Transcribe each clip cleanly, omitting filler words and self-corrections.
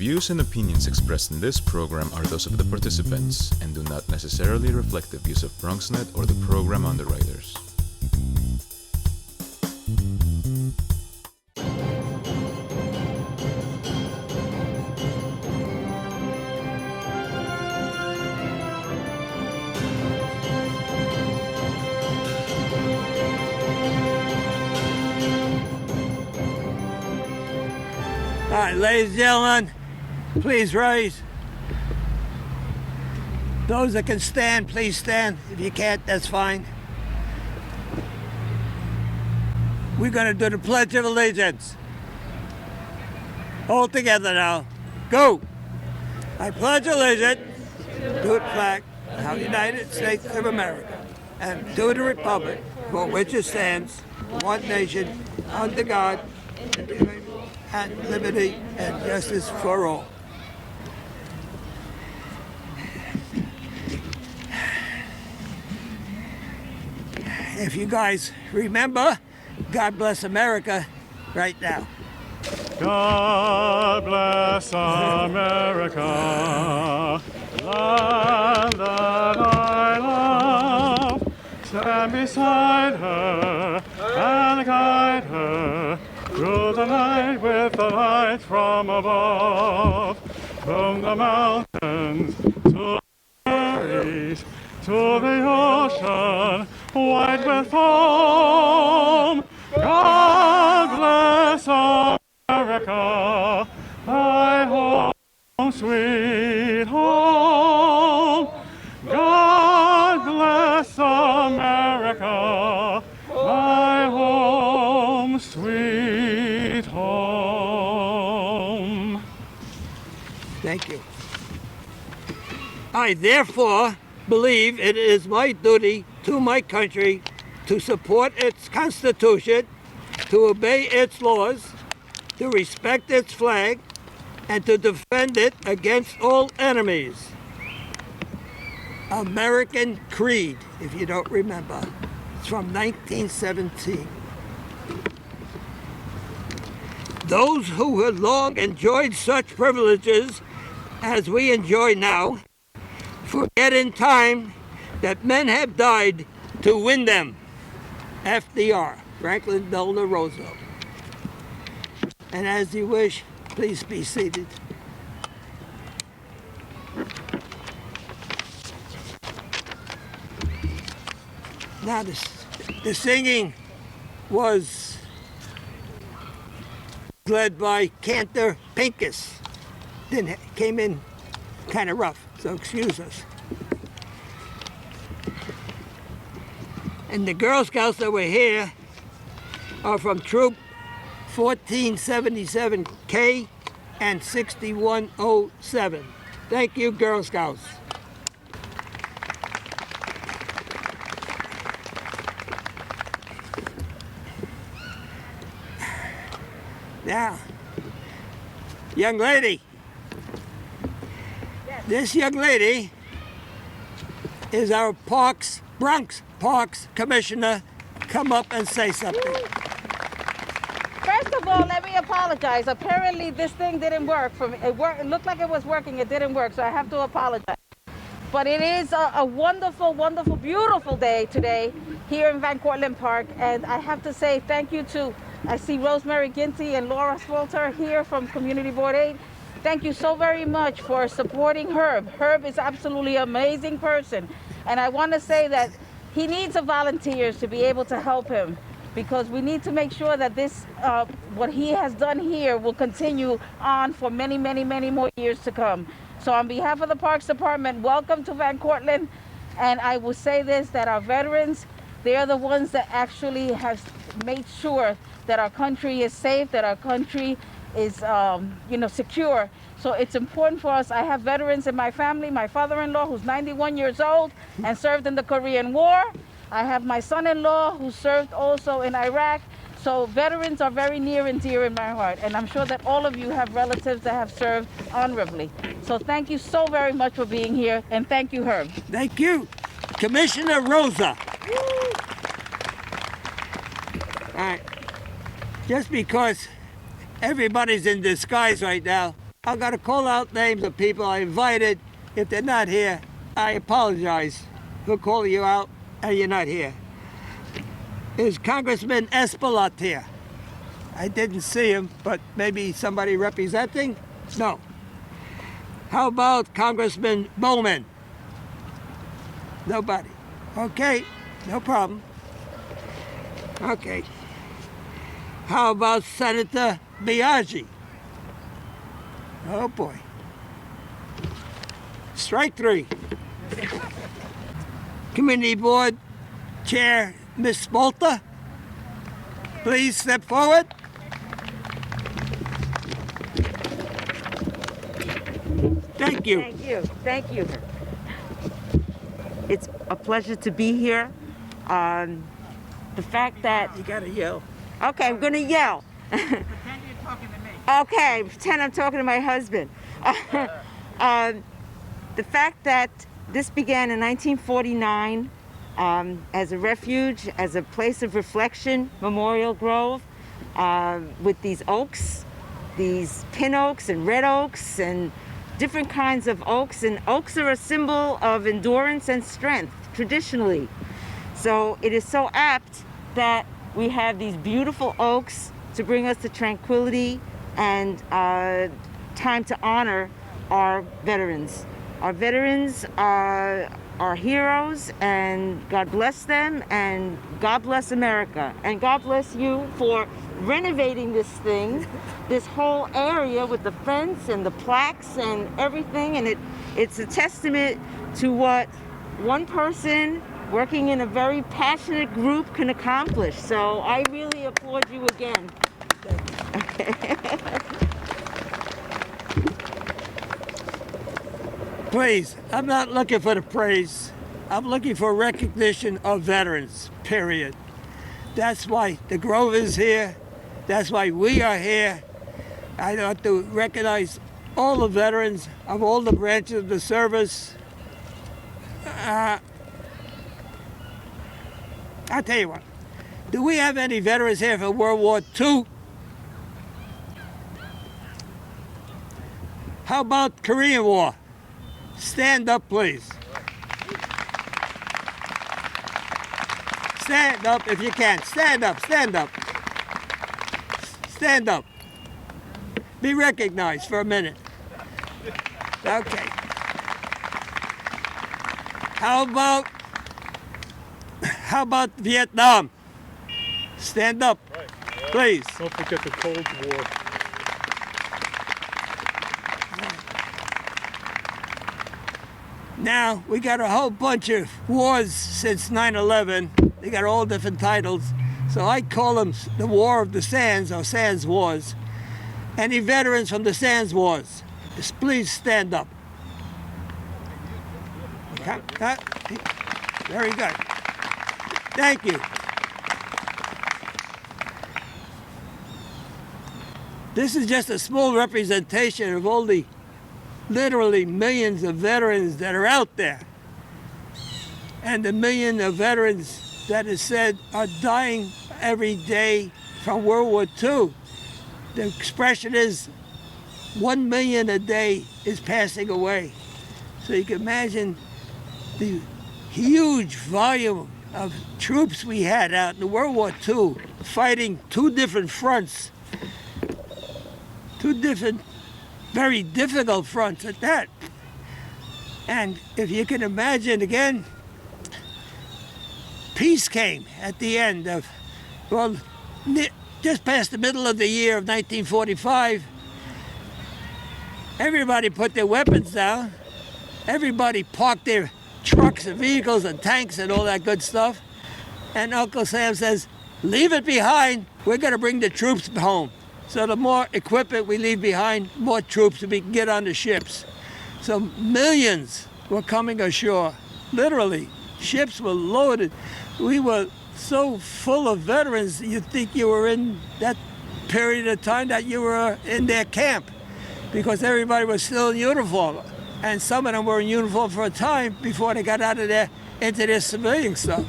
views and opinions expressed in this program are those of the participants and do not necessarily reflect the views of BronxNet or the program underwriters. All right, ladies and gentlemen, please rise. Those that can stand, please stand. If you can't, that's fine. We're going to do the Pledge of Allegiance. All together now. Go! I pledge allegiance to the flag of the United States of America and to the republic for which it stands, one nation, under God, and liberty and justice for all. If you guys remember, God bless America right now. God bless America, land that I love. Stand beside her and guide her through the night with the light from above. From the mountains to the valleys, to the ocean white with foam. God bless America, my home, sweet home. God bless America, my home, sweet home. Thank you. I therefore believe it is my duty to my country to support its Constitution, to obey its laws, to respect its flag, and to defend it against all enemies. American Creed, if you don't remember. It's from 1917. Those who have long enjoyed such privileges as we enjoy now forget in time that men have died to win them. FDR, Franklin Delano Roosevelt. And as you wish, please be seated. Now the singing was led by Cantor Pincus. Came in kind of rough, so excuse us. And the Girl Scouts that were here are from Troop 1477K and 6107. Thank you, Girl Scouts. Now, young lady. This young lady is our Bronx Parks Commissioner. Come up and say something. First of all, let me apologize. Apparently this thing didn't work for me. It looked like it was working, it didn't work, so I have to apologize. But it is a wonderful, wonderful, beautiful day today here in Van Cortlandt Park, and I have to say thank you to, I see Rosemary Ginty and Laura Swalter here from Community Board 8. Thank you so very much for supporting Herb. Herb is absolutely an amazing person. And I want to say that he needs volunteers to be able to help him, because we need to make sure that this, what he has done here will continue on for many, many, many more years to come. So on behalf of the Parks Department, welcome to Van Cortlandt. And I will say this, that our veterans, they are the ones that actually have made sure that our country is safe, that our country is secure. So it's important for us. I have veterans in my family. My father-in-law, who's 91 years old and served in the Korean War. I have my son-in-law who served also in Iraq. So veterans are very near and dear in my heart. And I'm sure that all of you have relatives that have served honorably. So thank you so very much for being here. And thank you, Herb. Thank you. Commissioner Rosa. All right. Just because everybody's in disguise right now, I've got to call out names of people I invited. If they're not here, I apologize for calling you out and you're not here. Is Congressman Espelot here? I didn't see him, but maybe somebody representing? No. How about Congressman Bowman? Nobody. Okay, no problem. Okay. How about Senator Biaggi? Oh boy. Strike three. Community Board Chair, Ms. Spolta, please step forward. Thank you. Thank you. Thank you. It's a pleasure to be here. The fact that... You gotta yell. Okay, I'm going to yell. Pretend you're talking to me. Okay, pretend I'm talking to my husband. The fact that this began in 1949 as a refuge, as a place of reflection, Memorial Grove, with these oaks, these pin oaks and red oaks and different kinds of oaks. And oaks are a symbol of endurance and strength, traditionally. So it is so apt that we have these beautiful oaks to bring us to tranquility and time to honor our veterans. Our veterans are heroes, and God bless them, and God bless America. And God bless you for renovating this thing, this whole area with the fence and the plaques and everything. And it's a testament to what one person working in a very passionate group can accomplish. So I really applaud you again. Please, I'm not looking for the praise. I'm looking for recognition of veterans, period. That's why the Grove is here. That's why we are here. I want to recognize all the veterans of all the branches of the service. I'll tell you what. Do we have any veterans here from World War II? How about Korean War? Stand up, please. Stand up if you can. Stand up, stand up. Stand up. Be recognized for a minute. Okay. How about Vietnam? Stand up, please. Don't forget the Cold War. Now, we got a whole bunch of wars since 9/11. They got all different titles. So I call them the War of the Sands, or Sands Wars. Any veterans from the Sands Wars, just please stand up. Okay. Very good. Thank you. This is just a small representation of all the literally millions of veterans that are out there, and the million of veterans that is said are dying every day from World War II. The expression is 1 million a day is passing away. So you can imagine the huge volume of troops we had out in World War II fighting two different fronts, two different very difficult fronts at that. And if you can imagine again, peace came at the end of, well, just past the middle of the year of 1945. Everybody put their weapons down. Everybody parked their trucks and vehicles and tanks and all that good stuff. And Uncle Sam says, leave it behind. We're going to bring the troops home. So the more equipment we leave behind, more troops we can get on the ships. So millions were coming ashore. Literally, ships were loaded. We were so full of veterans, you'd think you were in that period of time that you were in their camp, because everybody was still in uniform. And some of them were in uniform for a time before they got out of there into their civilian stuff.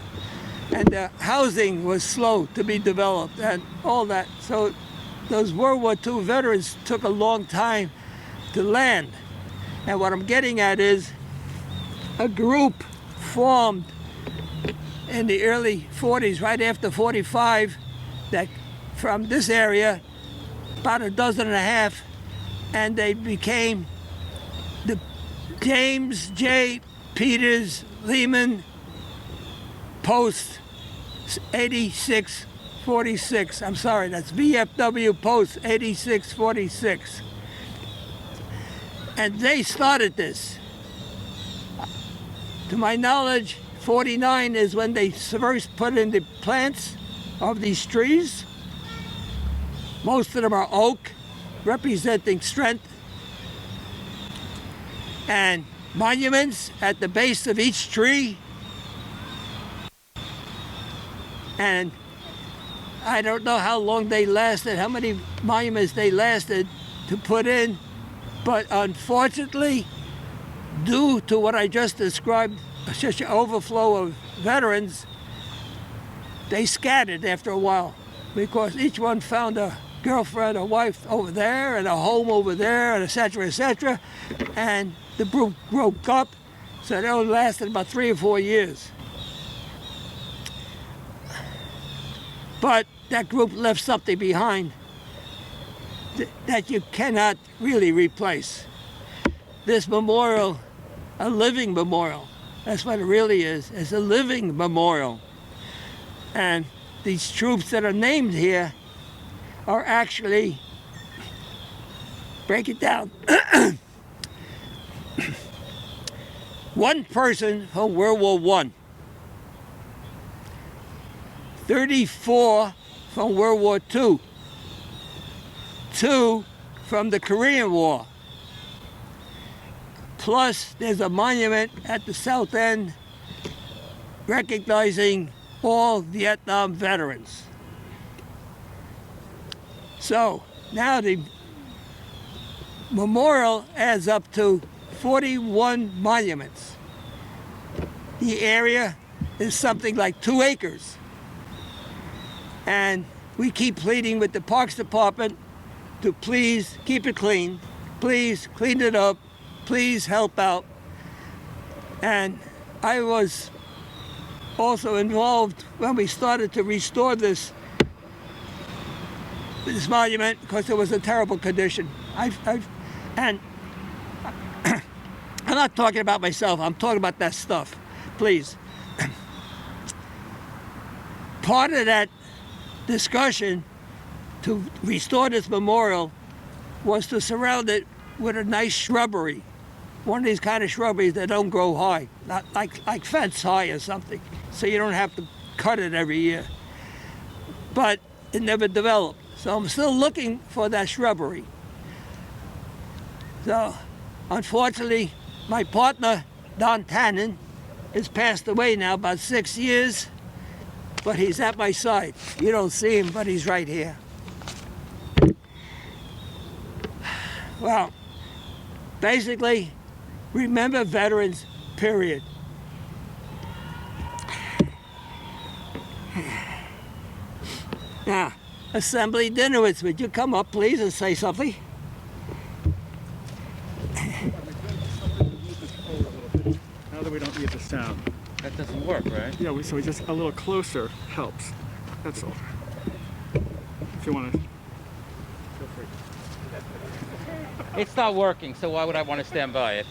And the housing was slow to be developed and all that. So those World War II veterans took a long time to land. And what I'm getting at is a group formed in the early 40s, right after 45, that from this area, about a dozen and a half, and they became the James J. Peters Lehman Post 8646. I'm sorry, that's VFW Post 8646. And they started this. To my knowledge, 49 is when they first put in the plants of these trees. Most of them are oak, representing strength. And monuments at the base of each tree. And I don't know how long they lasted, how many monuments they lasted to put in, but unfortunately, due to what I just described, such an overflow of veterans, they scattered after a while because each one found a girlfriend, a wife over there, and a home over there, and et cetera, and the group broke up, so they only lasted about 3 or 4 years. But that group left something behind that you cannot really replace. This memorial, a living memorial, that's what it really is. It's a living memorial. And these troops that are named here are actually, break it down, one person from World War I, 34 from World War II, 2 from the Korean War, plus there's a monument at the south end recognizing all Vietnam veterans. So now the memorial adds up to 41 monuments. The area is something like 2 acres. And we keep pleading with the Parks Department to please keep it clean, please clean it up, please help out. And I was also involved when we started to restore this monument because it was in terrible condition. And I'm not talking about myself, I'm talking about that stuff, please. Part of that discussion to restore this memorial was to surround it with a nice shrubbery. One of these kind of shrubberies that don't grow high, not like fence high or something, so you don't have to cut it every year. But it never developed, so I'm still looking for that shrubbery. So, unfortunately, my partner, Don Tannen, has passed away now about 6 years, but he's at my side. You don't see him, but he's right here. Well, basically, remember veterans, period. Now, Assembly Dinowitz, would you come up, please, and say something? Now that we don't need the sound. That doesn't work, right? Yeah, so we just a little closer helps. That's all. If you want to, feel free. It's not working, so why would I want to stand by it?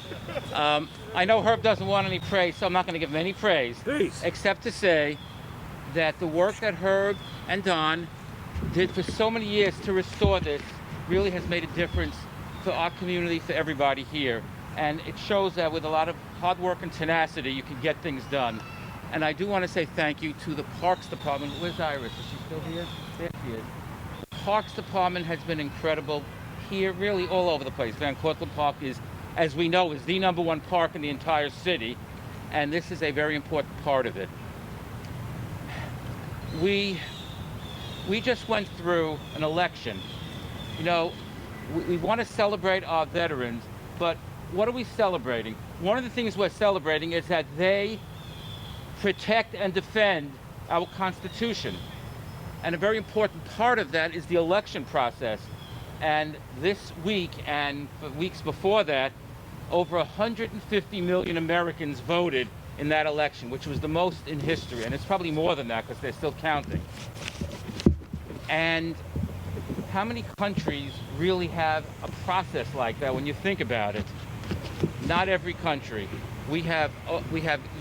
I know Herb doesn't want any praise, so I'm not going to give him any praise. Please. Except to say that the work that Herb and Don did for so many years to restore this really has made a difference for our community, for everybody here. And it shows that with a lot of hard work and tenacity, you can get things done. And I do want to say thank you to the Parks Department. Where's Iris? Is she still here? There she is. The Parks Department has been incredible here, really all over the place. Van Cortlandt Park is, as we know, is the #1 park in the entire city. And this is a very important part of it. We just went through an election. You know, we want to celebrate our veterans, but what are we celebrating? One of the things we're celebrating is that they protect and defend our Constitution. And a very important part of that is the election process. And this week and the weeks before that, over 150 million Americans voted in that election, which was the most in history. And it's probably more than that because they're still counting. And how many countries really have a process like that when you think about it? Not every country. We have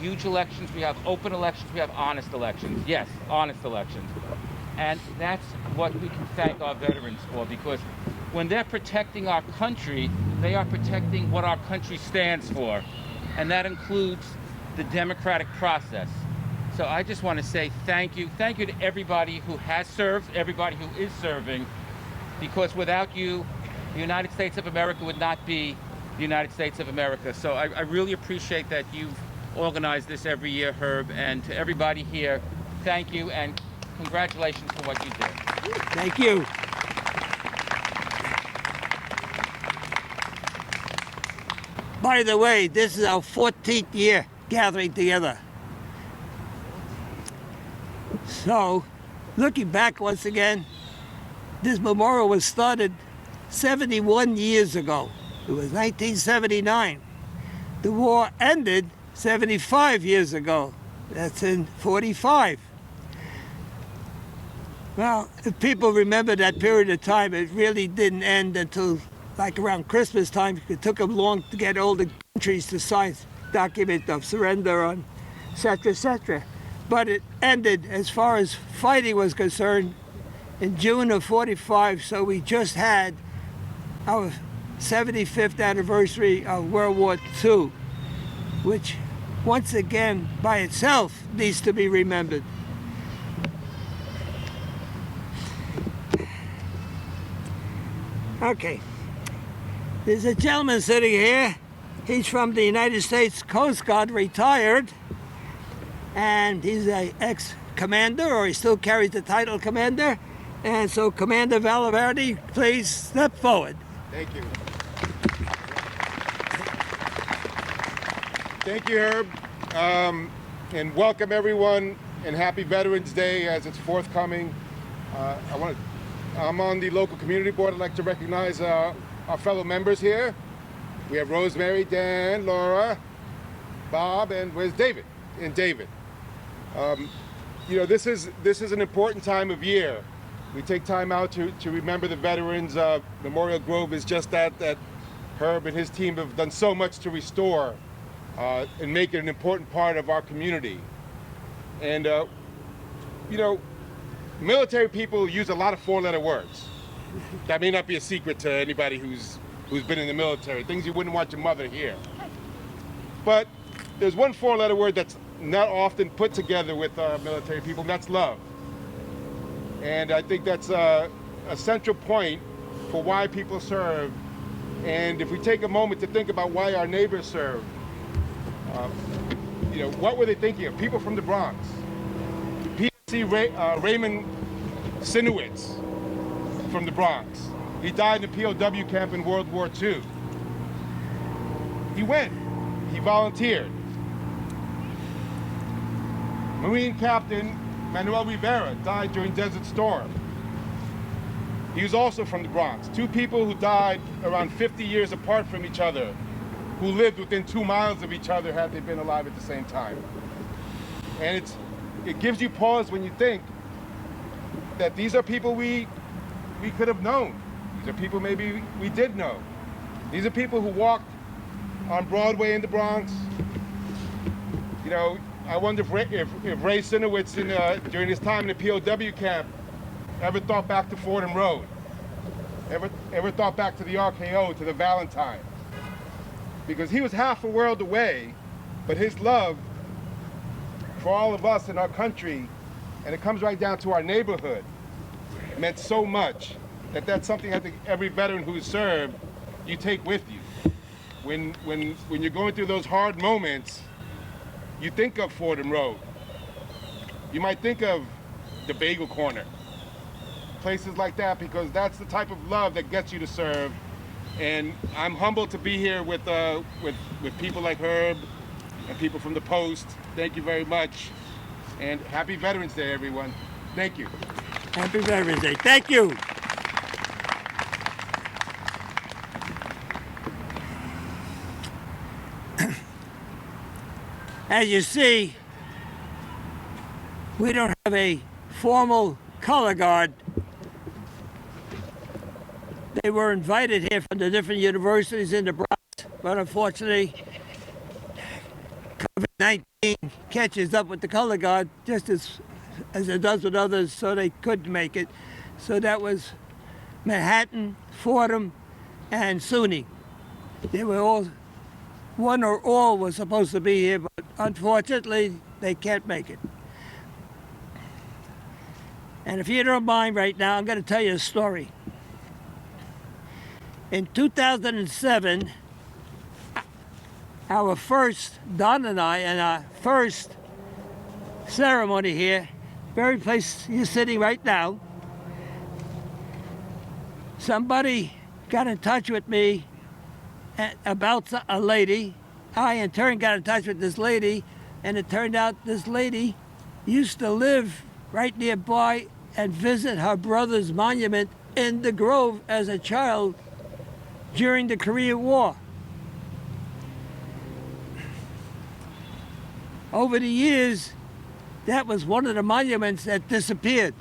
huge elections, we have open elections, we have honest elections. Yes, honest elections. And that's what we can thank our veterans for, because when they're protecting our country, they are protecting what our country stands for. And that includes the democratic process. So I just want to say thank you. Thank you to everybody who has served, everybody who is serving, because without you, the United States of America would not be the United States of America. So I really appreciate that you've organized this every year, Herb, and to everybody here, thank you and congratulations for what you did. Thank you. By the way, this is our 14th year gathering together. So, looking back once again, this memorial was started 71 years ago. It was 1979. The war ended 75 years ago. That's in 45. Well, if people remember that period of time, it really didn't end until like around Christmas time. It took them long to get all the countries to sign document of surrender on et cetera, et cetera. But it ended, as far as fighting was concerned, in June of 45. So we just had our 75th anniversary of World War II, which once again by itself needs to be remembered. Okay, there's a gentleman sitting here. He's from the United States Coast Guard, retired, and he's an ex-commander, or he still carries the title commander. And so, Commander Valaverdi, please step forward. Thank you. Thank you, Herb. And welcome everyone, and happy Veterans Day as it's forthcoming. I'm on the local community board. I'd like to recognize our fellow members here. We have Rosemary, Dan, Laura, Bob, and where's David? And David. You know, this is an important time of year. We take time out to remember the veterans. Memorial Grove is just that Herb and his team have done so much to restore and make it an important part of our community. And, you know, military people use a lot of four-letter words. That may not be a secret to anybody who's been in the military, things you wouldn't want your mother hear. But there's one four-letter word that's not often put together with military people, and that's love. And I think that's a central point for why people serve. And if we take a moment to think about why our neighbors serve, you know, what were they thinking of? People from the Bronx. PNC Raymond Sinowitz from the Bronx. He died in a POW camp in World War II. He went. He volunteered. Marine Captain Manuel Rivera died during Desert Storm. He was also from the Bronx. Two people who died around 50 years apart from each other, who lived within 2 miles of each other had they been alive at the same time. And it gives you pause when you think that these are people we could have known. These are people maybe we did know. These are people who walked on Broadway in the Bronx. You know, I wonder if Ray Sinowitz during his time in the POW camp ever thought back to Fordham Road, ever thought back to the RKO, to the Valentine. Because he was half a world away, but his love for all of us in our country, and it comes right down to our neighborhood, meant so much that that's something I think every veteran who's served, you take with you. When you're going through those hard moments, you think of Fordham Road. You might think of the Bagel Corner, places like that, because that's the type of love that gets you to serve. And I'm humbled to be here with people like Herb and people from the Post. Thank you very much. And happy Veterans Day, everyone. Thank you. Happy Veterans Day. Thank you. As you see, we don't have a formal color guard. They were invited here from the different universities in the Bronx, but unfortunately, COVID-19 catches up with the color guard just as it does with others, so they couldn't make it. So that was Manhattan, Fordham, and SUNY. They were all, one or all was supposed to be here, but unfortunately, they can't make it. And if you don't mind right now, I'm going to tell you a story. In 2007, Don and I, and our first ceremony here, very place you're sitting right now, somebody got in touch with me about a lady. I, in turn, got in touch with this lady, and it turned out this lady used to live right nearby and visit her brother's monument in the Grove as a child during the Korean War. Over the years, that was one of the monuments that disappeared.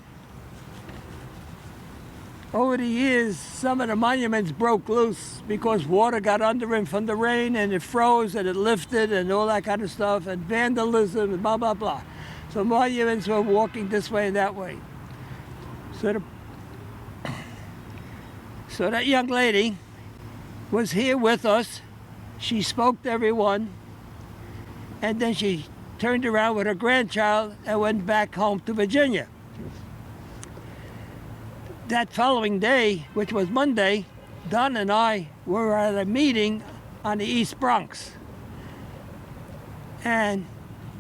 Over the years, some of the monuments broke loose because water got under them from the rain, and it froze and it lifted and all that kind of stuff, and vandalism and blah, blah, blah. So monuments were walking this way and that way. So that young lady was here with us. She spoke to everyone, and then she turned around with her grandchild and went back home to Virginia. That following day, which was Monday, Don and I were at a meeting on the East Bronx. And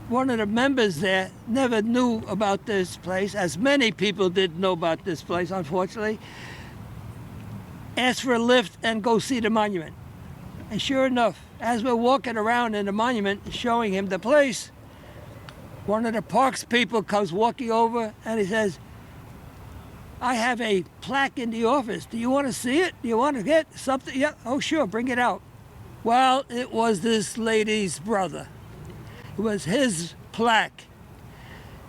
one of the members there never knew about this place, as many people didn't know about this place, unfortunately. Asked for a lift and go see the monument. And sure enough, as we're walking around in the monument showing him the place, one of the parks people comes walking over and he says, "I have a plaque in the office. Do you want to see it? Do you want to get something?" "Yeah, oh sure, bring it out." Well, it was this lady's brother. It was his plaque.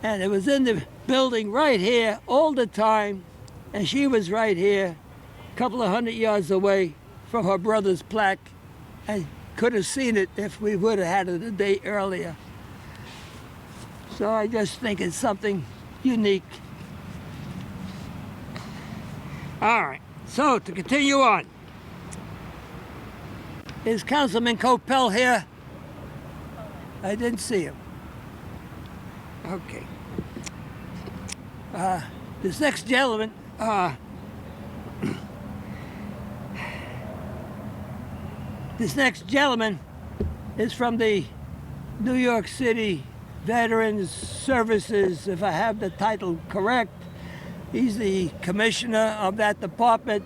And it was in the building right here all the time. And she was right here, a couple of 100 yards away from her brother's plaque. And could have seen it if we would have had it a day earlier. So I just think it's something unique. All right, so to continue on. Is Councilman Coppell here? I didn't see him. Okay. This next gentleman, is from the New York City Veterans Services, if I have the title correct. He's the commissioner of that department,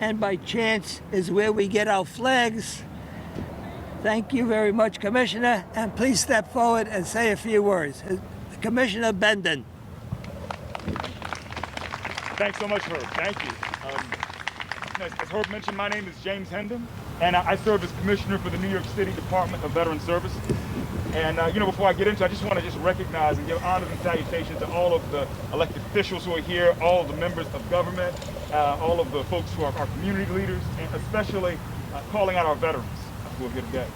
and by chance is where we get our flags. Thank you very much, Commissioner, and please step forward and say a few words. Commissioner Benden. Thanks so much, Herb. Thank you. As Herb mentioned, my name is James Hendon, and I serve as Commissioner for the New York City Department of Veteran Services. And, before I get into it, I just want to recognize and give honors and salutations to all of the elected officials who are here, all of the members of government, all of the folks who are our community leaders, and especially calling out our veterans who are here today.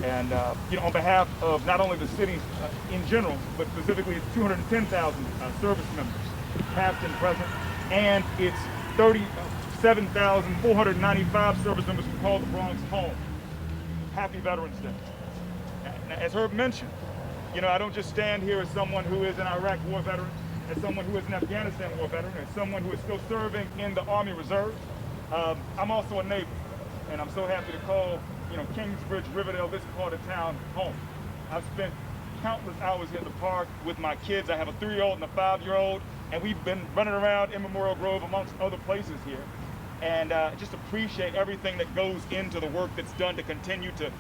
And, on behalf of not only the city in general, but specifically its 210,000 service members, past and present, and its 37,495 service members who call the Bronx home. Happy Veterans Day. As Herb mentioned, I don't just stand here as someone who is an Iraq war veteran, as someone who is an Afghanistan war veteran, as someone who is still serving in the Army Reserve. I'm also a neighbor, and I'm so happy to call, Kingsbridge, Riverdale, this part of town home. I've spent countless hours here in the park with my kids. I have a 3-year-old and a 5-year-old, and we've been running around in Memorial Grove amongst other places here. And just appreciate everything that goes into the work that's done to continue to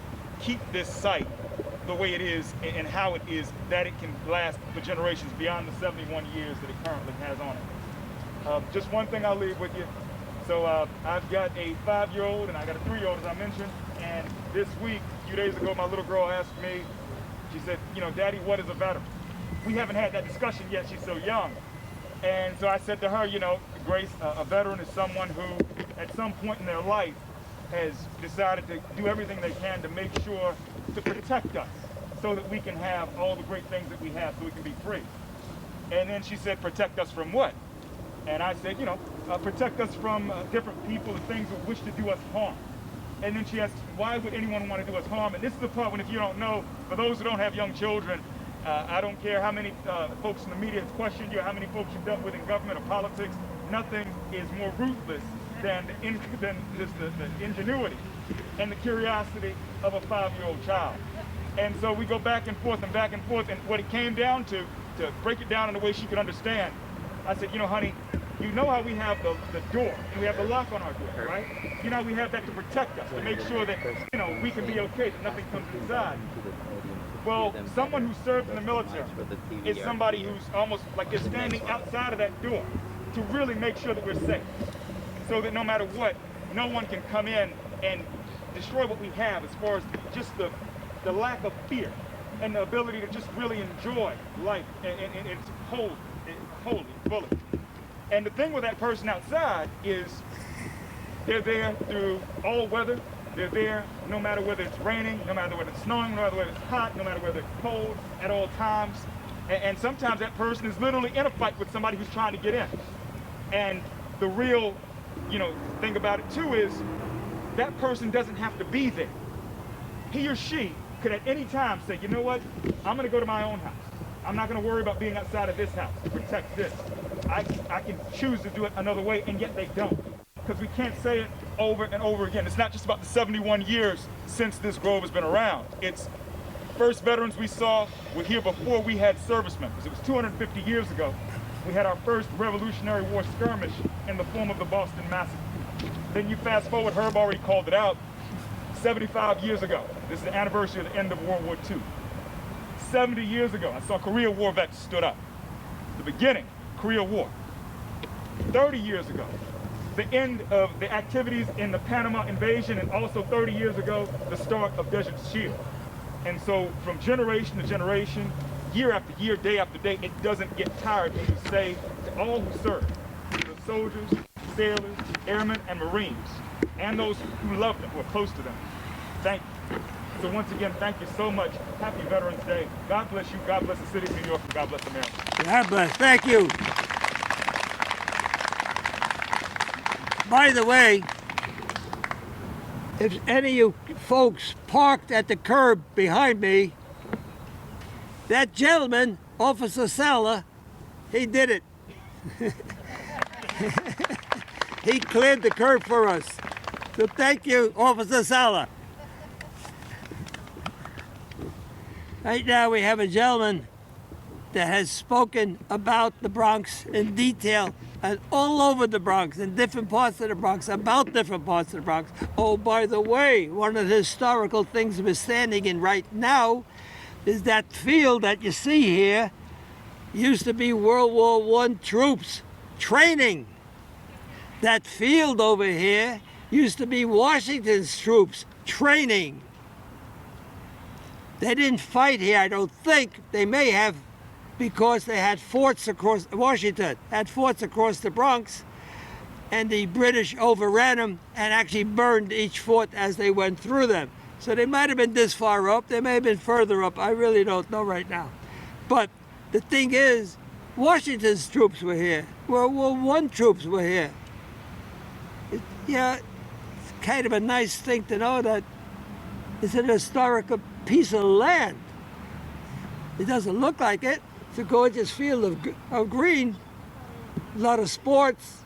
keep this site the way it is and how it is, that it can last for generations beyond the 71 years that it currently has on it. Just one thing I'll leave with you. So I've got a 5-year-old and I got a 3-year-old, as I mentioned, and this week, a few days ago, my little girl asked me, She said, you know, Daddy, what is a veteran? We haven't had that discussion yet. She's so young. And so I said to her, you know, Grace, a veteran is someone who at some point in their life has decided to do everything they can to make sure to protect us so that we can have all the great things that we have so we can be free. And then she said, protect us from what? And I said, you know, protect us from different people and things that wish to do us harm. And then she asked, why would anyone want to do us harm? And this is the part when, if you don't know, for those who don't have young children, I don't care how many folks in the media have questioned you, how many folks you've dealt with in government or politics, nothing is more ruthless than just the ingenuity and the curiosity of a 5-year-old child. And so we go back and forth, and what it came down to break it down in a way she could understand, I said, you know, honey, you know how we have the door, and we have the lock on our door, right? You know, we have that to protect us, to make sure that, you know, we can be okay, that nothing comes inside. Well, someone who served in the military is somebody who's almost like they're standing outside of that door to really make sure that we're safe. So that no matter what, no one can come in and destroy what we have as far as just the lack of fear and the ability to just really enjoy life and its wholly, fully. And the thing with that person outside is they're there through all weather. They're there no matter whether it's raining, no matter whether it's snowing, no matter whether it's hot, no matter whether it's cold, at all times. And sometimes that person is literally in a fight with somebody who's trying to get in. And the real, you know, thing about it too is that person doesn't have to be there. He or she could at any time say, you know what, I'm gonna go to my own house. I'm not gonna worry about being outside of this house to protect this. I can choose to do it another way, and yet they don't. Because we can't say it over and over again. It's not just about the 71 years since this grove has been around. It's first veterans we saw were here before we had service members. It was 250 years ago. We had our first Revolutionary War skirmish in the form of the Boston Massacre. Then you fast forward, Herb already called it out, 75 years ago. This is the anniversary of the end of World War II. 70 years ago, I saw Korea War vets stood up. The beginning, Korea War. 30 years ago, the end of the activities in the Panama invasion, and also 30 years ago, the start of Desert Shield. And so from generation to generation, year after year, day after day, it doesn't get tired when you say to all who serve, the soldiers, sailors, airmen, and Marines, and those who love them, who are close to them, thank you. So once again, thank you so much. Happy Veterans Day. God bless you. God bless the city of New York. And God bless America. God bless. Thank you. By the way, if any of you folks parked at the curb behind me, that gentleman, Officer Sala, he did it. He cleared the curb for us. So thank you, Officer Sala. Right now we have a gentleman that has spoken about the Bronx in detail and all over the Bronx, in different parts of the Bronx, about different parts of the Bronx. Oh, by the way, one of the historical things we're standing in right now is that field that you see here used to be World War I troops training. That field over here used to be Washington's troops training. They didn't fight here, I don't think. They may have, because they had forts across, Washington had forts across the Bronx, and the British overran them and actually burned each fort as they went through them. So they might have been this far up, they may have been further up, I really don't know right now. But the thing is, Washington's troops were here, World War I troops were here. It's kind of a nice thing to know that it's an historical piece of land. It doesn't look like it. It's a gorgeous field of green, a lot of sports,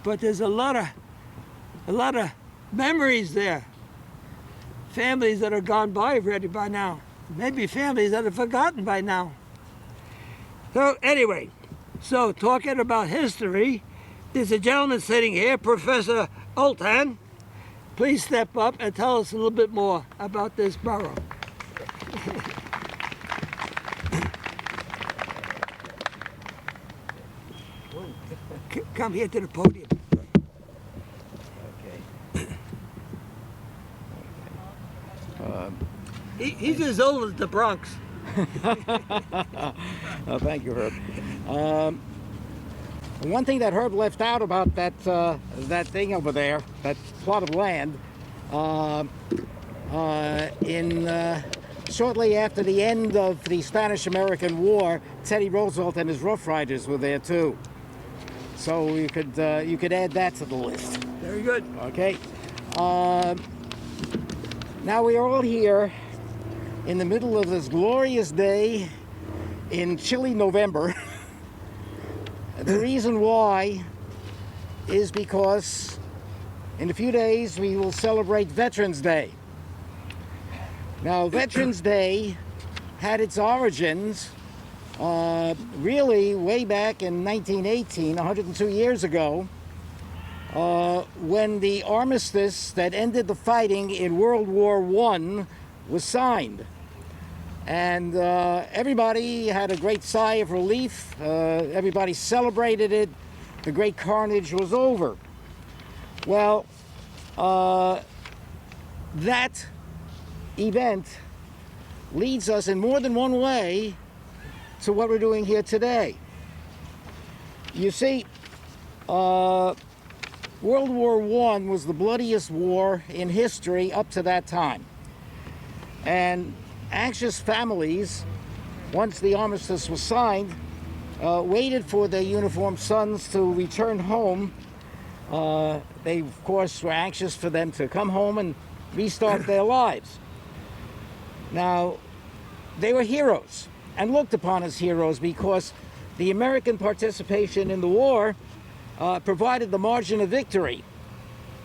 but there's a lot of memories there. Families that are gone by already by now. Maybe families that are forgotten by now. So anyway, so talking about history, there's a gentleman sitting here, Professor Oltan. Please step up and tell us a little bit more about this borough. Come here to the podium. Okay. He's as old as the Bronx. Oh, thank you, Herb. One thing that Herb left out about that thing over there, that plot of land, shortly after the end of the Spanish-American War, Teddy Roosevelt and his Rough Riders were there too. So you could add that to the list. Very good. Okay. Now we are all here in the middle of this glorious day in chilly November. The reason why is because in a few days we will celebrate Veterans Day. Now, Veterans Day had its origins really way back in 1918, 102 years ago, when the armistice that ended the fighting in World War I was signed. And everybody had a great sigh of relief. Everybody celebrated it. The great carnage was over. Well, that event leads us in more than one way to what we're doing here today. You see, World War I was the bloodiest war in history up to that time. And anxious families, once the armistice was signed, waited for their uniformed sons to return home. They, of course, were anxious for them to come home and restart their lives. Now, they were heroes and looked upon as heroes because the American participation in the war provided the margin of victory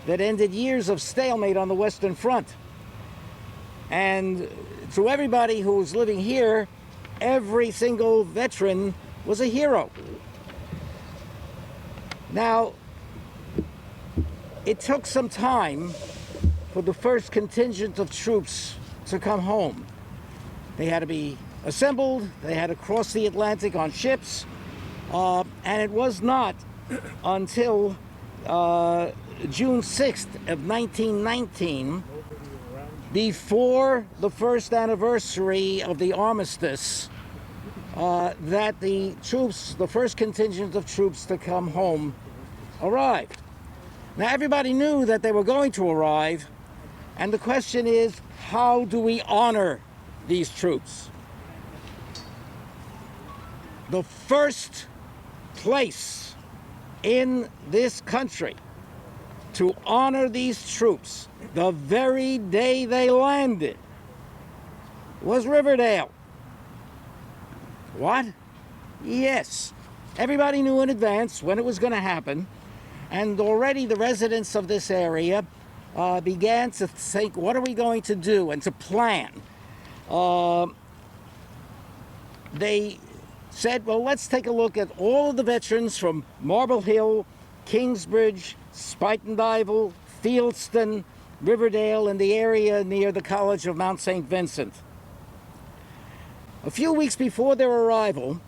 that ended years of stalemate on the Western Front. And to everybody who was living here, every single veteran was a hero. Now, it took some time for the first contingent of troops to come home. They had to be assembled, they had to cross the Atlantic on ships, and it was not until June 6th of 1919, before the first anniversary of the armistice, that the troops, the first contingent of troops to come home, arrived. Now, everybody knew that they were going to arrive, and the question is, how do we honor these troops? The first place in this country to honor these troops, the very day they landed, was Riverdale. What? Yes. Everybody knew in advance when it was going to happen, and already the residents of this area began to think, what are we going to do, and to plan. They said, well, let's take a look at all of the veterans from Marble Hill, Kingsbridge, Spuyten Duyvil, Fieldston, Riverdale, and the area near the College of Mount St. Vincent. A few weeks before their arrival,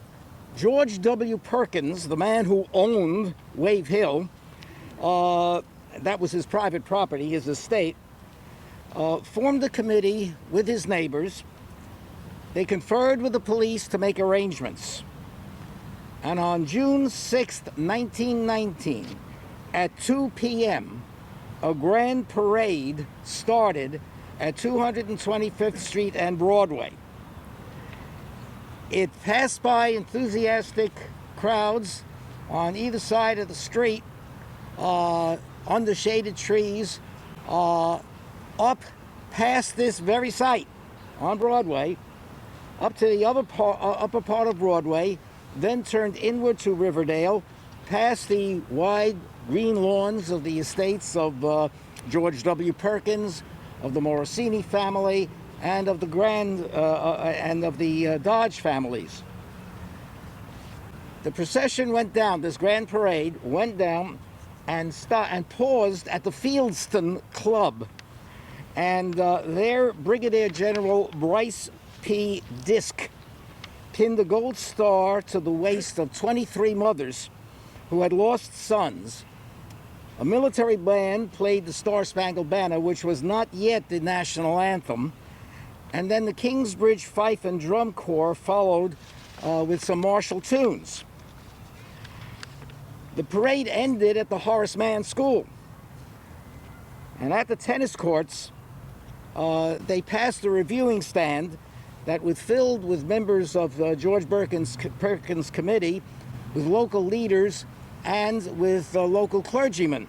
George W. Perkins, the man who owned Wave Hill, that was his private property, his estate, formed a committee with his neighbors. They conferred with the police to make arrangements. And on June 6th, 1919, at 2 p.m., a grand parade started at 225th Street and Broadway. It passed by enthusiastic crowds on either side of the street, under shaded trees, up past this very site on Broadway, up to the upper part of Broadway, then turned inward to Riverdale, past the wide green lawns of the estates of George W. Perkins, of the Morosini family, and of the Dodge families. The procession went down, this grand parade went down and paused at the Fieldston Club. And there, Brigadier General Bryce P. Disk pinned a gold star to the waist of 23 mothers who had lost sons. A military band played the Star-Spangled Banner, which was not yet the national anthem, And then the Kingsbridge Fife and Drum Corps followed with some martial tunes. The parade ended at the Horace Mann School. And at the tennis courts, they passed a reviewing stand that was filled with members of George Perkins Committee, with local leaders, and with local clergymen.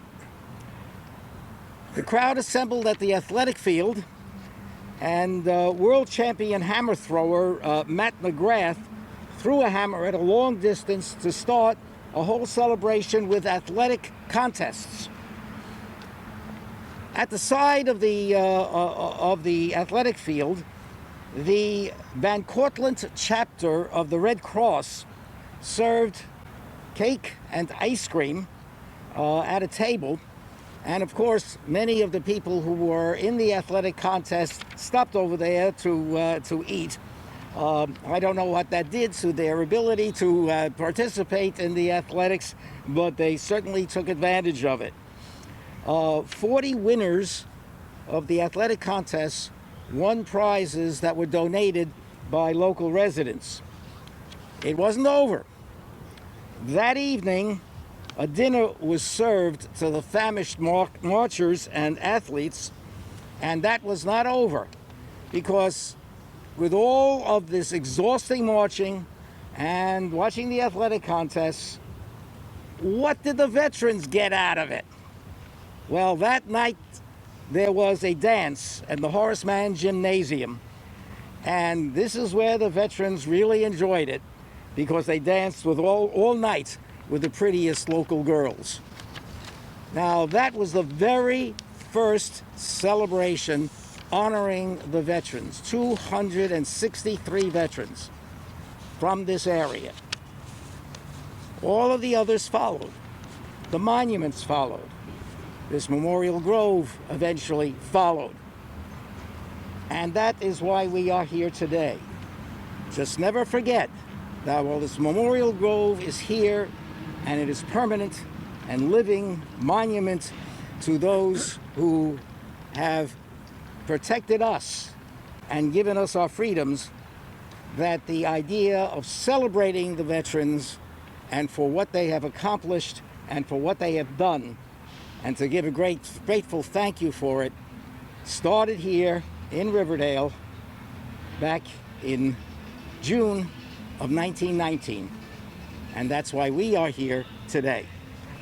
The crowd assembled at the athletic field, and world champion hammer thrower Matt McGrath threw a hammer at a long distance to start a whole celebration with athletic contests. At the side of the athletic field, the Cortlandt chapter of the Red Cross served cake and ice cream at a table. And of course, many of the people who were in the athletic contest stopped over there to eat. I don't know what that did to their ability to participate in the athletics, but they certainly took advantage of it. 40 winners of the athletic contests won prizes that were donated by local residents. It wasn't over. That evening, a dinner was served to the famished marchers and athletes, and that was not over, because with all of this exhausting marching and watching the athletic contests, what did the veterans get out of it? Well, that night there was a dance at the Horace Mann Gymnasium, and this is where the veterans really enjoyed it, because they danced with all night with the prettiest local girls. Now, that was the very first celebration honoring the veterans, 263 veterans from this area. All of the others followed. The monuments followed. This Memorial Grove eventually followed. And that is why we are here today. Just never forget that while this Memorial Grove is here, and it is permanent and living monument to those who have protected us and given us our freedoms, that the idea of celebrating the veterans and for what they have accomplished and for what they have done, and to give a grateful thank you for it, started here in Riverdale back in June of 1919. And that's why we are here today.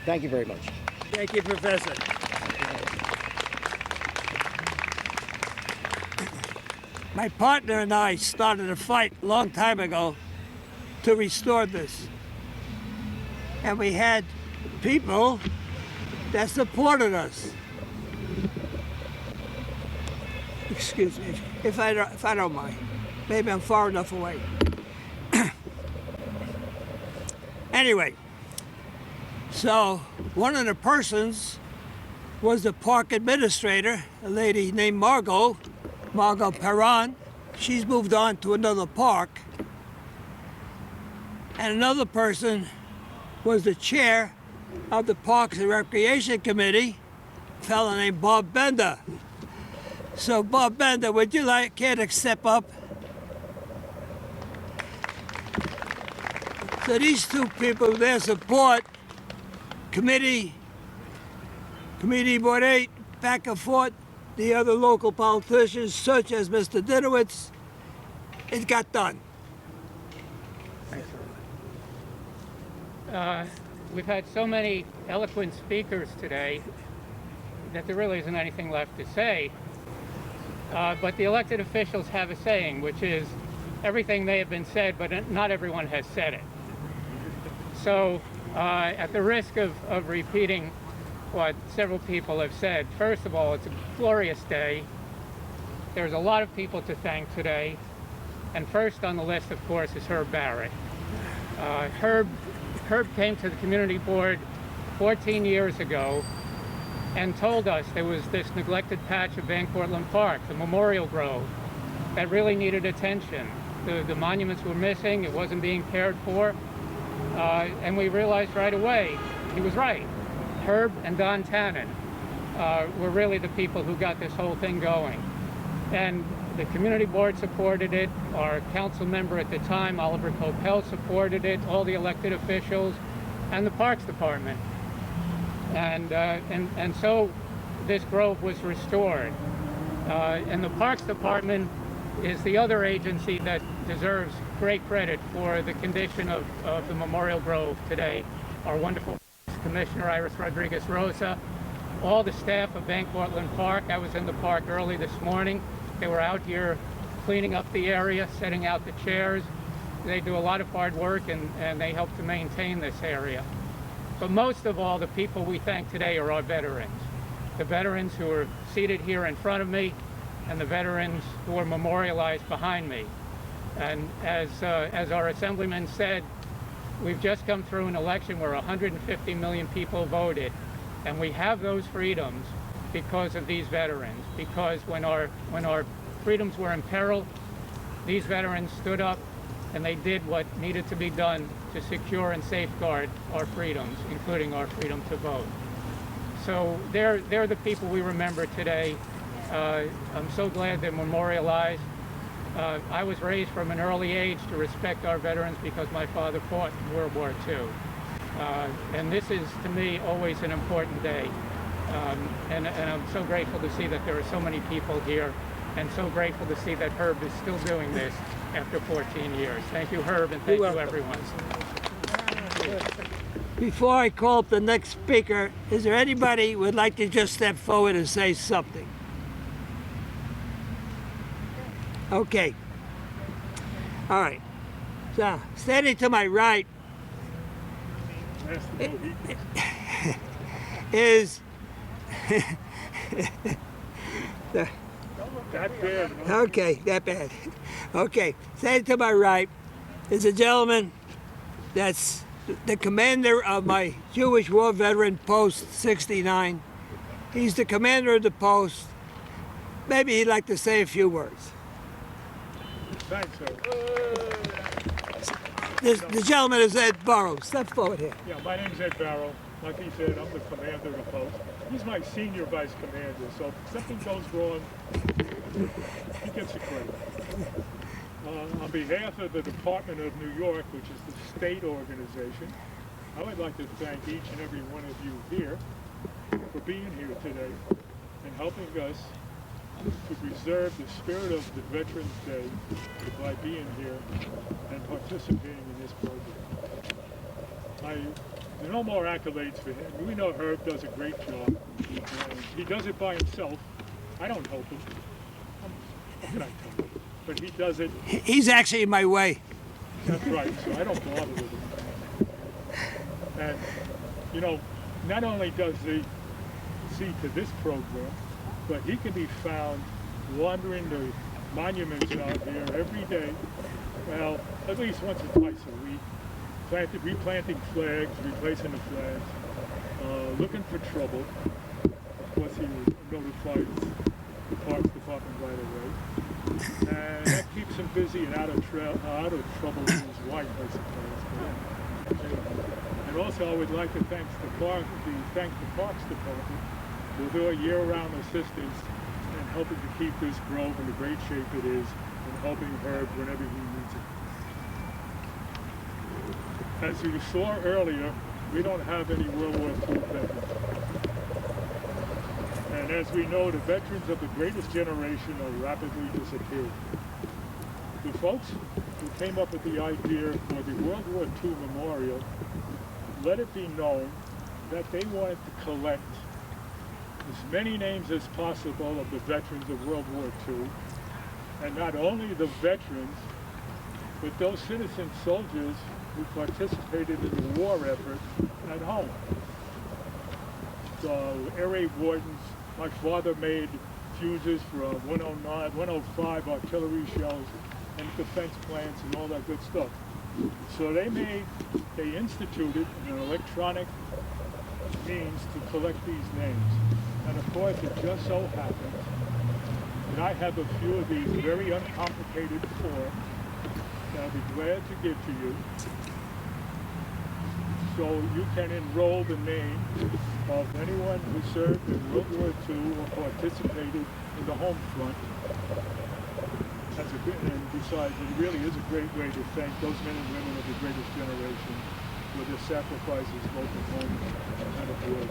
Thank you very much. Thank you, Professor. My partner and I started a fight a long time ago to restore this. And we had people that supported us. Excuse me, if I don't mind. Maybe I'm far enough away. Anyway, so one of the persons was the park administrator, a lady named Margot Perron. She's moved on to another park. And another person was the chair of the Parks and Recreation Committee, a fellow named Bob Bender. So Bob Bender, would you care to step up? So these two people, their support, committee board 8, back and forth, the other local politicians, such as Mr. Dinowitz, it got done. We've had so many eloquent speakers today that there really isn't anything left to say. But the elected officials have a saying, which is, everything may have been said, but not everyone has said it. So, at the risk of repeating what several people have said, first of all, it's a glorious day. There's a lot of people to thank today. And first on the list, of course, is Herb Barrett. Herb came to the community board 14 years ago and told us there was this neglected patch of Cortlandt Park, the Memorial Grove, that really needed attention. The monuments were missing, it wasn't being cared for, and we realized right away he was right. Herb and Don Tannen were really the people who got this whole thing going. And The community board supported it. Our council member at the time, Oliver Coppell, supported it. All the elected officials, and the Parks Department. And so this grove was restored. And the Parks Department is the other agency that deserves great credit for the condition of the Memorial Grove today. Our wonderful Commissioner Iris Rodriguez Rosa, all the staff of Bank Cortlandt Park. I was in the park early this morning. They were out here cleaning up the area, setting out the chairs. They do a lot of hard work, and they help to maintain this area. But most of all, the people we thank today are our veterans. The veterans who are seated here in front of me, and the veterans who are memorialized behind me. And as our Assemblyman said, we've just come through an election where 150 million people voted, and we have those freedoms because of these veterans. Because when our freedoms were in peril, these veterans stood up and they did what needed to be done to secure and safeguard our freedoms, including our freedom to vote. So they're the people we remember today. I'm so glad they're memorialized. I was raised from an early age to respect our veterans because my father fought in World War II. And this is, to me, always an important day. And I'm so grateful to see that there are so many people here, and so grateful to see that Herb is still doing this after 14 years. Thank you, Herb, and thank you, everyone. Before I call up the next speaker, is there anybody who would like to just step forward and say something? Okay. All right. So, standing to my right is okay, that bad. Okay, standing to my right is a gentleman that's the commander of my Jewish war veteran post 69. He's the commander of the post. Maybe he'd like to say a few words. Thanks, sir. The gentleman is Ed Barrow. Step forward here. Yeah, my name's Ed Barrow. Like he said, I'm the commander of the post. He's my senior vice commander, so if something goes wrong, he gets the credit. On behalf of the Department of New York, which is the state organization, I would like to thank each and every one of you here for being here today and helping us to preserve the spirit of the Veterans Day by being here and participating in this program. There's no more accolades for him. We know Herb does a great job. He does it by himself. I don't help him. What can I tell him? But he does it. He's actually in my way. That's right, so I don't bother with him. And, you know, not only does he see to this program, but he can be found wandering the monuments out here every day, well, at least once or twice a week, replanting flags, replacing the flags, looking for trouble. Of course, he notifies the Parks Department right away. And that keeps him busy and out of trouble with his wife, I suppose. And also, I would like to thank the Parks Department for their year-round assistance in helping to keep this grove in the great shape it is, and helping Herb whenever he needs it. As you saw earlier, we don't have any World War II veterans. And as we know, the veterans of the greatest generation are rapidly disappearing. The folks who came up with the idea for the World War II Memorial let it be known that they wanted to collect as many names as possible of the veterans of World War II, and not only the veterans, but those citizen soldiers who participated in the war effort at home. So air raid wardens, my father made fuses for 109, 105 artillery shells and defense plants and all that good stuff. So they instituted an electronic means to collect these names. And of course, it just so happens that I have a few of these very uncomplicated forms that I'll be glad to give to you. So you can enroll the name of anyone who served in World War II or participated in the home front. And besides, it really is a great way to thank those men and women of the greatest generation for their sacrifices both at home and abroad.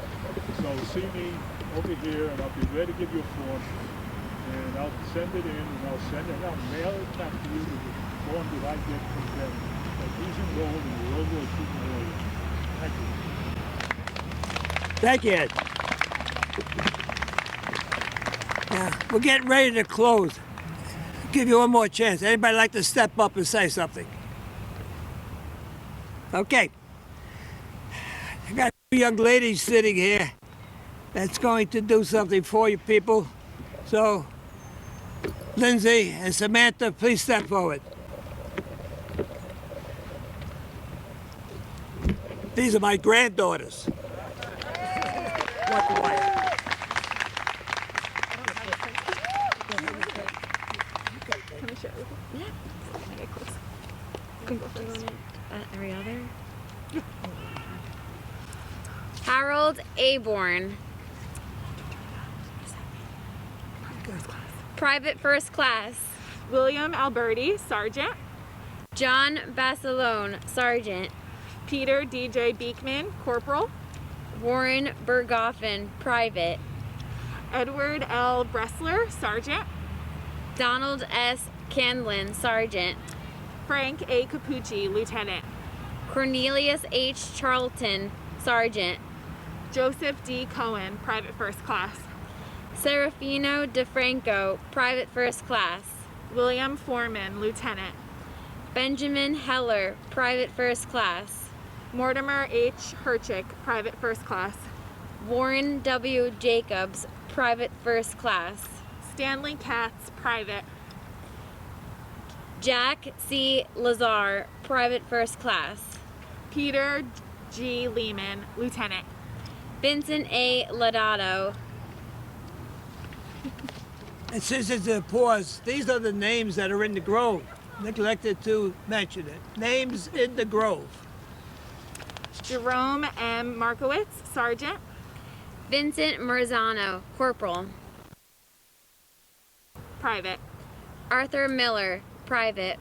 So see me over here, and I'll be ready to give you a form, and I'll send it in, and I'll mail it back to you with the form that I get from them. That he's enrolled in the World War II Memorial. Thank you. Thank you, Ed. Now, we're getting ready to close. Give you one more chance. Anybody like to step up and say something? Okay. I got two young ladies sitting here that's going to do something for you people. So, Lindsay and Samantha, please step forward. These are my granddaughters. Walk away. Every other? Harold Aborn. Private First Class. William Alberti, Sergeant. John Basilone, Sergeant. Peter DJ Beekman, Corporal. Warren Bergoffen, Private. Edward L. Bressler, Sergeant. Donald S. Candlin, Sergeant. Frank A. Capucci, Lieutenant. Cornelius H. Charlton, Sergeant. Joseph D. Cohen, Private First Class. Serafino DeFranco, Private First Class. William Foreman, Lieutenant. Benjamin Heller, Private First Class. Mortimer H. Herchick, Private First Class. Warren W. Jacobs, Private First Class. Stanley Katz, Private. Jack C. Lazar, Private First Class. Peter G. Lehman, Lieutenant. Vincent A. Lodato. And since it's a pause, these are the names that are in the grove. Neglected to mention it. Names in the grove. Jerome M. Markowitz, Sergeant. Vincent Marzano, Corporal. Private. Arthur Miller, Private.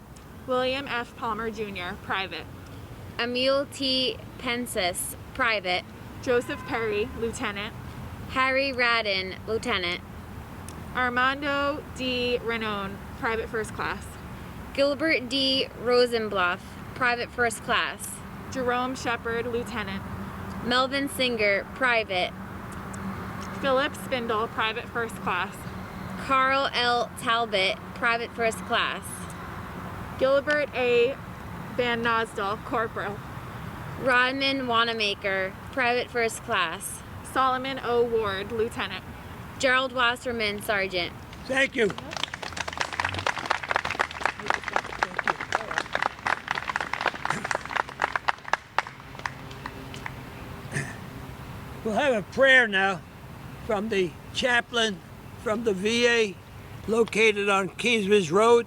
William F. Palmer, Jr., Private. Emil T. Pensis, Private. Joseph Perry, Lieutenant. Harry Radin, Lieutenant. Armando D. Renone, Private First Class. Gilbert D. Rosenbluff, Private First Class. Jerome Shepard, Lieutenant. Melvin Singer, Private. Philip Spindle, Private First Class. Carl L. Talbot, Private First Class. Gilbert A. Van Nosdal, Corporal. Rodman Wanamaker, Private First Class. Solomon O. Ward, Lieutenant. Gerald Wasserman, Sergeant. Thank you. We'll have a prayer now from the chaplain from the VA located on Kingsbridge Road.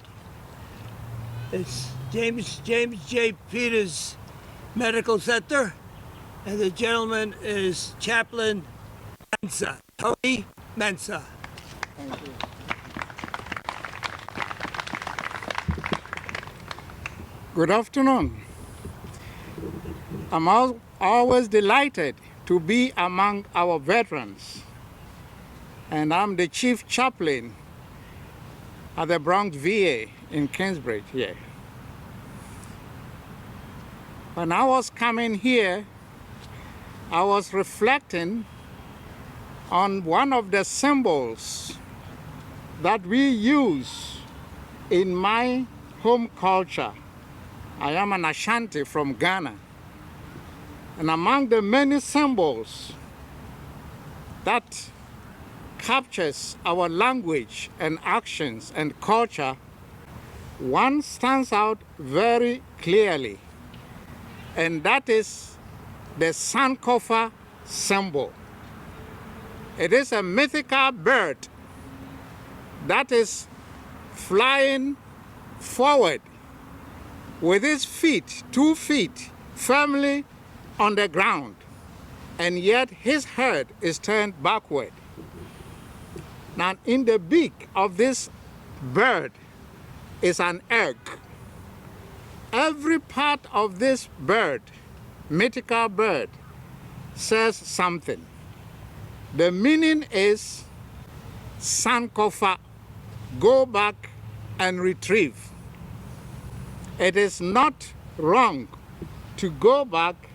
It's James J. Peters Medical Center, and the gentleman is Chaplain Mensa, Tony Mensa. Thank you. Good afternoon. I'm always delighted to be among our veterans, and I'm the chief chaplain at the Bronx VA in Kingsbridge here. When I was coming here, I was reflecting on one of the symbols that we use in my home culture. I am an Ashanti from Ghana. And among the many symbols that captures our language and actions and culture, one stands out very clearly, and that is the Sankofa symbol. It is a mythical bird that is flying forward with its feet, 2 feet, firmly on the ground, and yet his head is turned backward. Now, in the beak of this bird, is an egg. Every part of this bird, mythical bird, says something. The meaning is Sankofa, go back and retrieve. It is not wrong to go back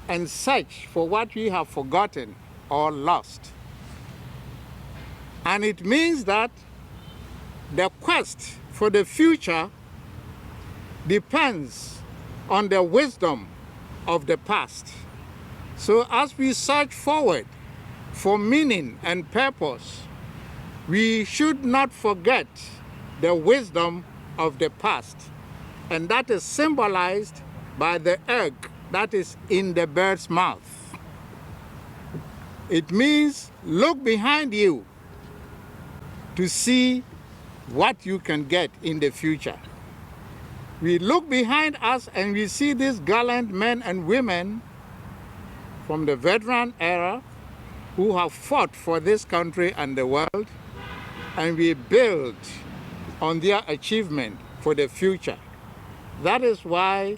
and search for what we have forgotten or lost. And it means that the quest for the future depends on the wisdom of the past. So as we search forward for meaning and purpose, we should not forget the wisdom of the past. And that is symbolized by the egg that is in the bird's mouth. It means look behind you to see what you can get in the future. We look behind us and we see these gallant men and women from the veteran era who have fought for this country and the world, and we build on their achievement for the future. That is why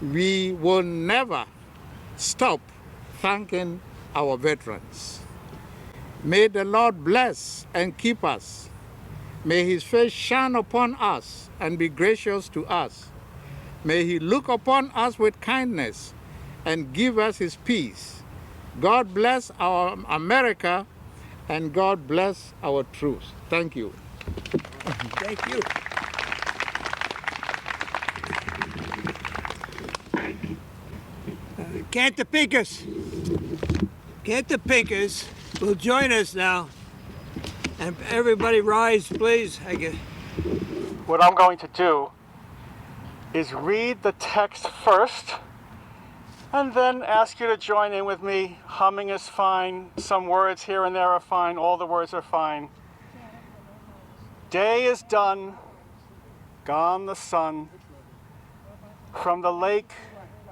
we will never stop thanking our veterans. May the Lord bless and keep us. May his face shine upon us and be gracious to us. May he look upon us with kindness and give us his peace. God bless our America and God bless our troops. Thank you. Thank you. Cantor Pinkers will join us now. And everybody rise, please. What I'm going to do is read the text first and then ask you to join in with me. Humming is fine. Some words here and there are fine. All the words are fine. Day is done, gone the sun. From the lake,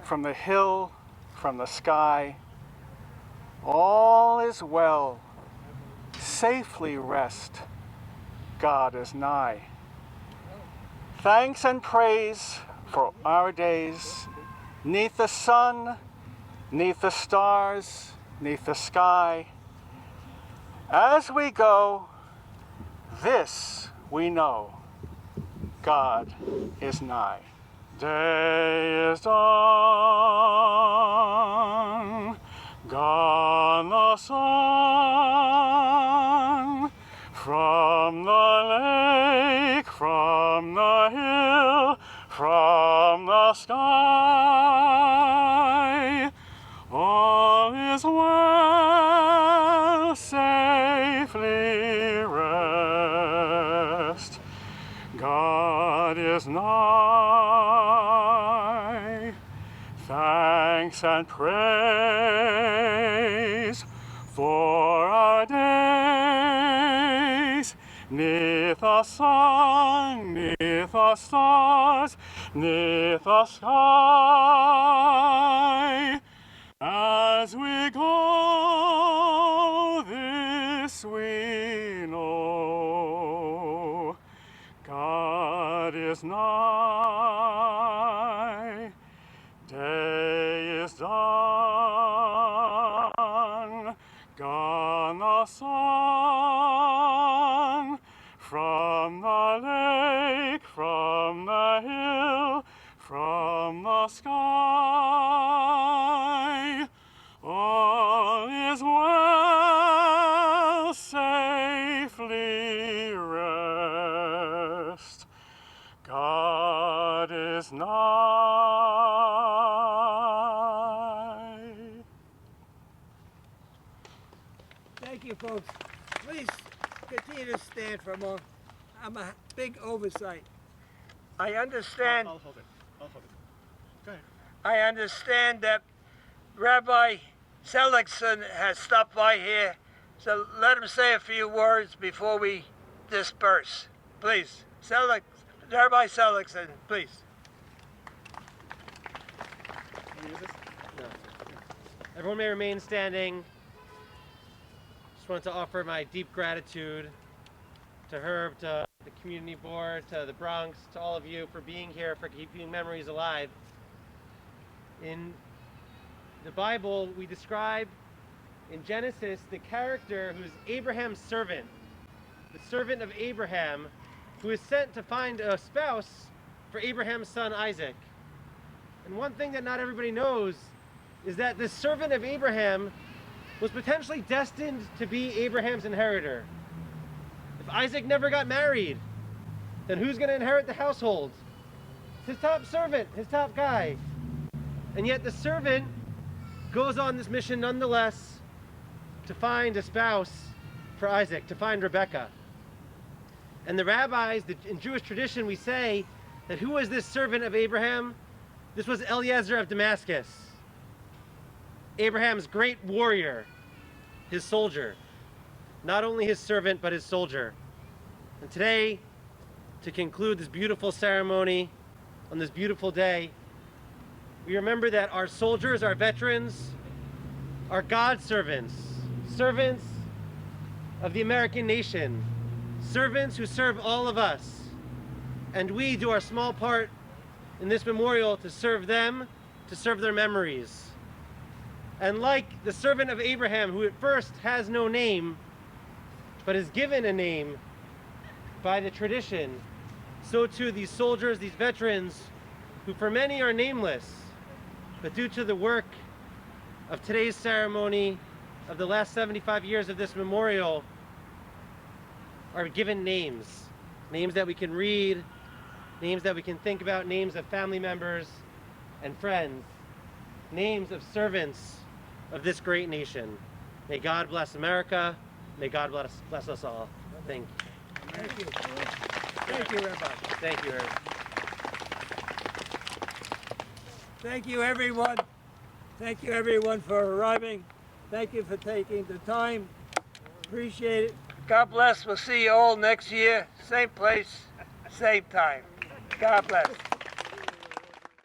from the hill, from the sky, all is well. Safely rest, God is nigh. Thanks and praise for our days, neath the sun, neath the stars, neath the sky. As we go, this we know, God is nigh. Day is done, gone the sun. From the lake, from the hill, from the sky, all is well, safely rest. God is nigh. Thanks and praise for our days, neath the sun, neath the stars, neath the sky. As we go, this we know, God is nigh. Day is done, gone the sun. From the lake, from the hill, from the sky, all is well, safely rest. God is nigh. Thank you, folks. Please continue to stand for a moment. I'm a big oversight. I understand. I'll hold it. I'll hold it. Go ahead. I understand that Rabbi Seligson has stopped by here, so let him say a few words before we disperse. Please, Rabbi Seligson, please. Can you use this? No. Everyone may remain standing. Just wanted to offer my deep gratitude to Herb, to the community. Community Board, to the Bronx, to all of you for being here, for keeping memories alive. In the Bible, we describe in Genesis the character who's Abraham's servant, the servant of Abraham, who is sent to find a spouse for Abraham's son Isaac. And one thing that not everybody knows is that this servant of Abraham was potentially destined to be Abraham's inheritor. If Isaac never got married, then who's going to inherit the household? It's his top servant, his top guy. And yet the servant goes on this mission nonetheless to find a spouse for Isaac, to find Rebekah. And the rabbis, in Jewish tradition, we say that who was this servant of Abraham? This was Eliezer of Damascus, Abraham's great warrior, his soldier. Not only his servant, but his soldier. And today, to conclude this beautiful ceremony on this beautiful day, we remember that our soldiers, our veterans, are God's servants, servants of the American nation, servants who serve all of us. And we do our small part in this memorial to serve them, to serve their memories. And like the servant of Abraham, who at first has no name, but is given a name by the tradition, so too these soldiers, these veterans, who for many are nameless, but due to the work of today's ceremony, of the last 75 years of this memorial, are given names. Names that we can read, names that we can think about, names of family members and friends, names of servants of this great nation. May God bless America. May God bless us all. Thank you. Thank you. Thank you, Rabbi. Thank you, Herb. Thank you, everyone. Thank you, everyone, for arriving. Thank you for taking the time. Appreciate it. God bless. We'll see you all next year. Same place, same time. God bless.